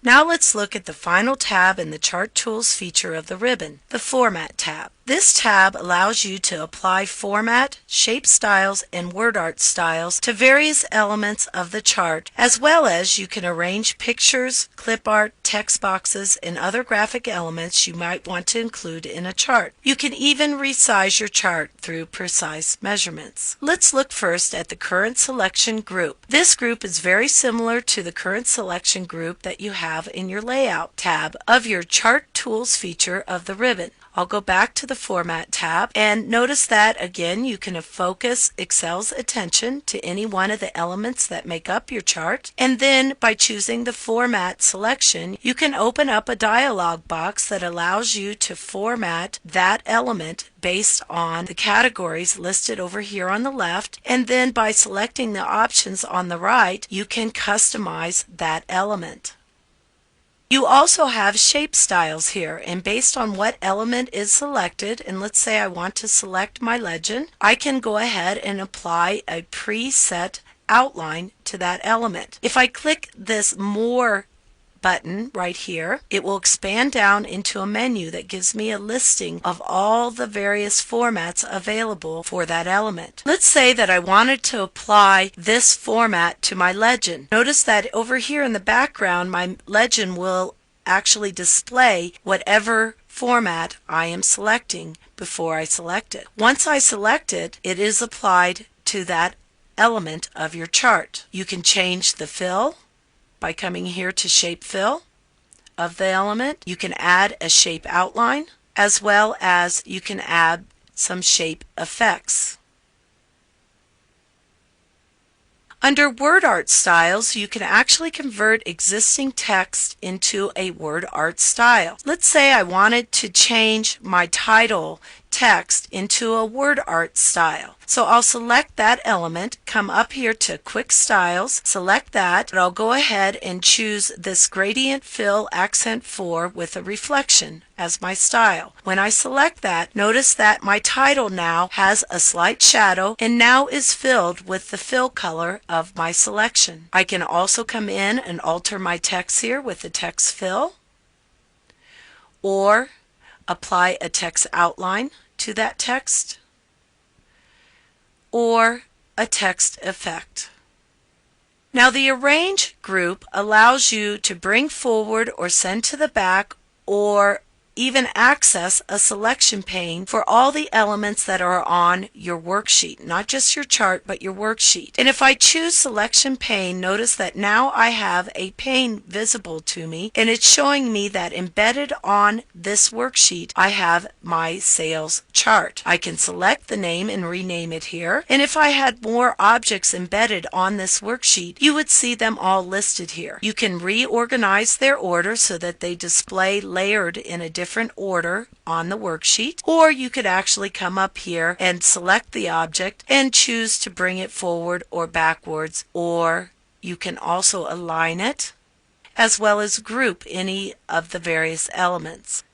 Now let's look at the final tab in the Chart Tools feature of the ribbon, the Format tab. This tab allows you to apply format, shape styles, and word art styles to various elements of the chart, as well as you can arrange pictures, clip art, text boxes, and other graphic elements you might want to include in a chart. You can even resize your chart through precise measurements. Let's look first at the current selection group. This group is very similar to the current selection group that you have in your Layout tab of your Chart Tools feature of the ribbon. I'll go back to the Format tab and notice that again you can focus Excel's attention to any one of the elements that make up your chart, and then by choosing the Format selection you can open up a dialog box that allows you to format that element based on the categories listed over here on the left, and then by selecting the options on the right you can customize that element. You also have shape styles here, and based on what element is selected, and let's say I want to select my legend, I can go ahead and apply a preset outline to that element. If I click this More button right here, it will expand down into a menu that gives me a listing of all the various formats available for that element. Let's say that I wanted to apply this format to my legend. Notice that over here in the background my legend will actually display whatever format I am selecting before I select it. Once I select it, it is applied to that element of your chart. You can change the fill by coming here to Shape Fill of the element. You can add a shape outline, as well as you can add some shape effects. Under Word Art Styles, you can actually convert existing text into a word art style. Let's say I wanted to change my title text into a word art style. So I'll select that element, come up here to Quick Styles, select that, and I'll go ahead and choose this Gradient Fill Accent 4 with a reflection as my style. When I select that, notice that my title now has a slight shadow and now is filled with the fill color of my selection. I can also come in and alter my text here with the text fill, or apply a text outline to that text, or a text effect. Now the Arrange group allows you to bring forward or send to the back, or even access a selection pane for all the elements that are on your worksheet, not just your chart but your worksheet. And if I choose selection pane, notice that now I have a pane visible to me, and it's showing me that embedded on this worksheet I have my sales chart. I can select the name and rename it here, and if I had more objects embedded on this worksheet you would see them all listed here. You can reorganize their order so that they display layered in a different order on the worksheet, or you could actually come up here and select the object and choose to bring it forward or backwards, or you can also align it as well as group any of the various elements.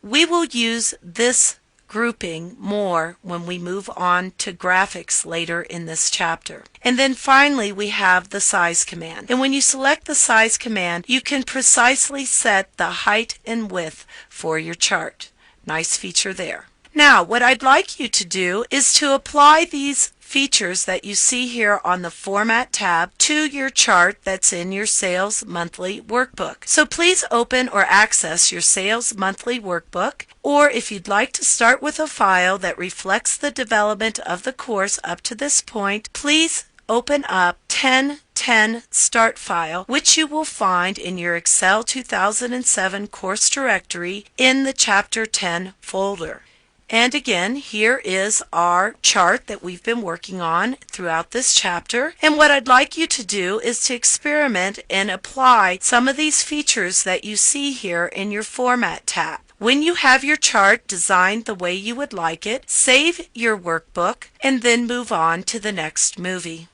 We will use this grouping more when we move on to graphics later in this chapter. And then finally we have the size command. And when you select the size command, you can precisely set the height and width for your chart. Nice feature there. Now what I'd like you to do is to apply these features that you see here on the Format tab to your chart that's in your Sales Monthly Workbook. So please open or access your Sales Monthly Workbook, or if you'd like to start with a file that reflects the development of the course up to this point, please open up 1010 Start File, which you will find in your Excel 2007 course directory in the Chapter 10 folder. And again, here is our chart that we've been working on throughout this chapter. And what I'd like you to do is to experiment and apply some of these features that you see here in your Format tab. When you have your chart designed the way you would like it, save your workbook and then move on to the next movie.